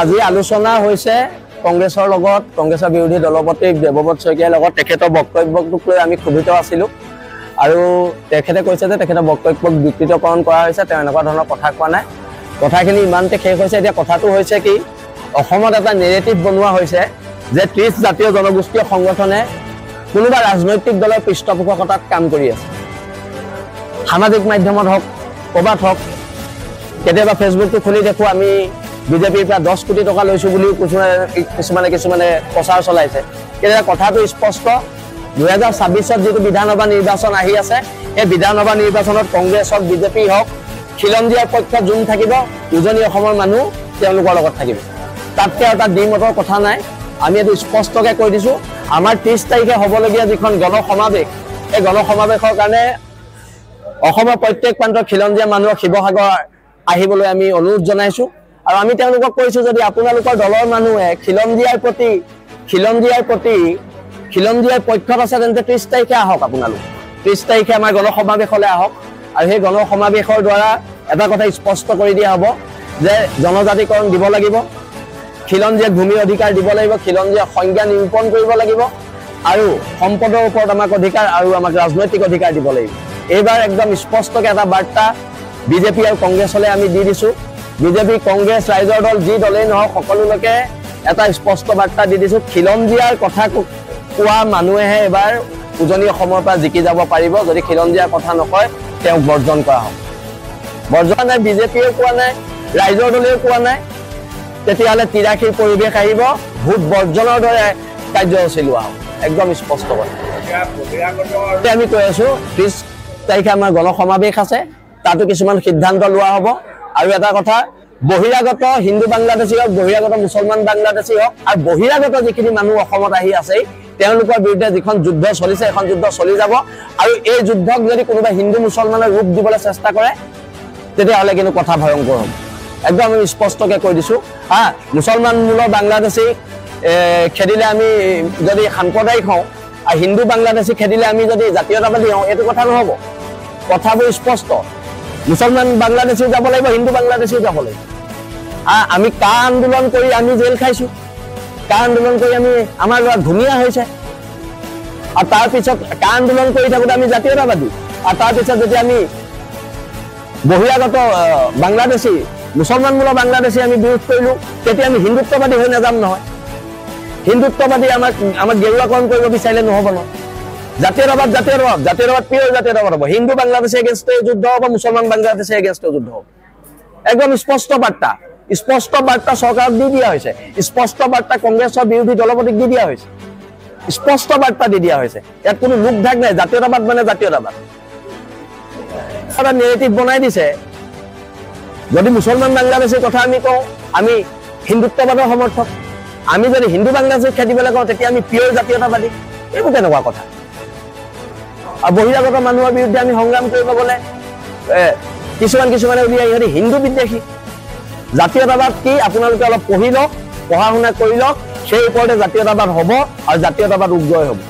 আজি আলোচনা হৈছে কংগ্ৰেছৰ লগত কংগ্ৰেছৰ বিৰোধী দলপতি দেৱব্ৰত শইকীয়াৰ লগত তেখেতৰ বক্তব্যটোক লৈ আমি ক্ষুভিত আছিলোঁ আৰু তেখেতে কৈছে যে তেখেতৰ বক্তব্যক বিকৃতকৰণ কৰা হৈছে তেওঁ এনেকুৱা ধৰণৰ কথা কোৱা নাই কথাখিনি ইমানতে শেষ হৈছে এতিয়া কথাটো হৈছে কি অসমত এটা নেৰেটিভ বনোৱা হৈছে যে 30 জাতীয় জনগোষ্ঠীয় সংগঠনে কোনোবা ৰাজনৈতিক দলৰ পৃষ্ঠপোষকতাত কাম কৰি আছে সামাজিক মাধ্যমত হওক ক'ৰবাত হওক কেতিয়াবা ফেচবুকটো খুলি দেখো আমি বিজেপিৰ পৰা 10 কোটি টকা লৈছো বুলি কিছুমানে প্ৰচাৰ চলাইছে কেতিয়া কথাটো স্পষ্ট 2026ত যেটো বিধানসভা নিৰ্বাচন আহি আছে এই বিধানসভা নিৰ্বাচনত কংগ্ৰেছ হওক বিজেপি হওক খিলঞ্জীয়াৰ পক্ষত যোন থাকিব উজনি অসমৰ মানুহ তেওঁলোকৰ লগত থাকিব তাতকে এটা দ্বিমতৰ কথা নাই আমি এটো স্পষ্টকৈ কৈ দিছো আমাৰ 30 তাৰিখে হ'বলগীয়া যিখন গণসমাবেশ এই গণসমাবেশৰ কাৰণে অসমৰ প্ৰত্যেক প্ৰান্তৰ খিলঞ্জীয়া মানুহক শিৱসাগৰ আহিবলৈ আমি অনুৰোধ জনাইছো আৰু আমি তেওঁলোকক কৈছো যদি আপোনালোকৰ দলৰ মানুহে খিলঞ্জীয়াৰ পক্ষত আছে তেন্তে 30 তাৰিখে আহক আপোনালোক 30 তাৰিখে আমাৰ গণসমাবেশলৈ আহক আৰু সেই গণসমাবেশৰ দ্বাৰা এটা কথা স্পষ্ট কৰি দিয়া হ'ব যে জনজাতিকৰণ দিব লাগিব খিলঞ্জীয়া ভূমি অধিকাৰ দিব লাগিব খিলঞ্জীয়া সংজ্ঞা নিৰূপণ কৰিব লাগিব আৰু সম্পদৰ ওপৰত আমাক অধিকাৰ আৰু আমাক ৰাজনৈতিক অধিকাৰ দিব লাগিব এইবাৰ একদম স্পষ্টকৈ এটা বাৰ্তা বিজেপি আৰু কংগ্ৰেছলৈ আমি দি দিছো বিজেপি কংগ্ৰেছ ৰাইজৰ দল যি দলেই নহওক সকলোলৈকে এটা স্পষ্ট বাৰ্তা দি দিছো খিলঞ্জীয়াৰ কথা কোৱা মানুহেহে এবাৰ উজনি অসমৰ পৰা জিকি যাব পাৰিব যদি খিলঞ্জীয়াৰ কথা নকয় তেওঁক বৰ্জন কৰা হ'ব বৰ্জন নাই বিজেপিয়ে কোৱা নাই ৰাইজৰ দলেও কোৱা নাই তেতিয়াহ'লে তিৰাশীৰ পৰিৱেশ আহিব ভোট বৰ্জনৰ দৰে কাৰ্যসূচী লোৱা হ'ব একদম স্পষ্ট কথা আমি কৈ আছো 30 তাৰিখে আমাৰ গণসমাবেশ আছে তাতো কিছুমান সিদ্ধান্ত লোৱা হ'ব আৰু এটা কথা বহিৰাগত হিন্দু বাংলাদেশী হওক বহিৰাগত মুছলমান বাংলাদেশী হওক আৰু বহিৰাগত যিখিনি মানুহ অসমত আহি আছে তেওঁলোকৰ বিৰুদ্ধে যিখন যুদ্ধ চলিছে এখন যুদ্ধ চলি যাব আৰু এই যুদ্ধক যদি কোনোবা হিন্দু মুছলমানৰ ৰূপ দিবলৈ চেষ্টা কৰে তেতিয়াহ'লে কিন্তু কথা ভয়ংকৰ হ'ব একদম আমি স্পষ্টকৈ কৈ দিছো মুছলমান মূলৰ বাংলাদেশী খেদিলে আমি যদি সাম্প্ৰদায়িক হওঁ আৰু হিন্দু বাংলাদেশী খেদিলে আমি যদি জাতীয়তাবাদী হওঁ এইটো কথা নহ'ব কথাবোৰ স্পষ্ট মুছলমান বাংলাদেশীও যাব লাগিব হিন্দু বাংলাদেশীও যাব লাগিব আমি কা আন্দোলন কৰি আমি জেল খাইছো কা আন্দোলন কৰি আমি আমাৰ ল'ৰা ধুনীয়া হৈছে আৰু তাৰপিছত কা আন্দোলন কৰি থাকোঁতে আমি জাতীয়তাবাদী আৰু তাৰপিছত যেতিয়া আমি বহিৰাগত বাংলাদেশী মুছলমানমূলক বাংলাদেশী আমি বিৰোধ কৰিলোঁ তেতিয়া আমি হিন্দুত্ববাদী হৈ নাযাম নহয় হিন্দুত্ববাদী আমাক গেৰুৱাকৰণ কৰিব বিচাৰিলে নহ'ব নহয় জাতীয়তাবাদ পিয়ৰ জাতীয়তাবাদ হ'ব হিন্দু বাংলাদেশী এগেইনষ্টে যুদ্ধ হ'ব মুছলমান বাংলাদেশী এগেইনষ্টে যুদ্ধ হ'ব একদম স্পষ্ট বাৰ্তা চৰকাৰক দি দিয়া হৈছে স্পষ্ট বাৰ্তা কংগ্ৰেছৰ বিৰোধী দলপতিক দি দিয়া হৈছে স্পষ্ট বাৰ্তা দি দিয়া হৈছে ইয়াত কোনো লোক ঢাক নাই জাতীয়তাবাদ মানে জাতীয়তাবাদ এটা নেৰেটিভ বনাই দিছে যদি মুছলমান বাংলাদেশীৰ কথা আমি কওঁ আমি হিন্দুত্ববাদৰ সমৰ্থক আমি যদি হিন্দু বাংলাদেশীক খেদিবলৈ কওঁ তেতিয়া আমি পিয়ৰ জাতীয়তাবাদী এইবোৰ কেনেকুৱা কথা আৰু বহিৰাগত মানুহৰ বিৰুদ্ধে আমি সংগ্ৰাম কৰিব গ'লে কিছুমানে উলিয়াই ইহঁতি হিন্দু বিদ্বেষী জাতীয়তাবাদ কি আপোনালোকে অলপ পঢ়ি লওক পঢ়া শুনা কৰি লওক সেই ওপৰতে জাতীয়তাবাদ হ'ব আৰু জাতীয়তাবাদ উগ্ৰই হ'ব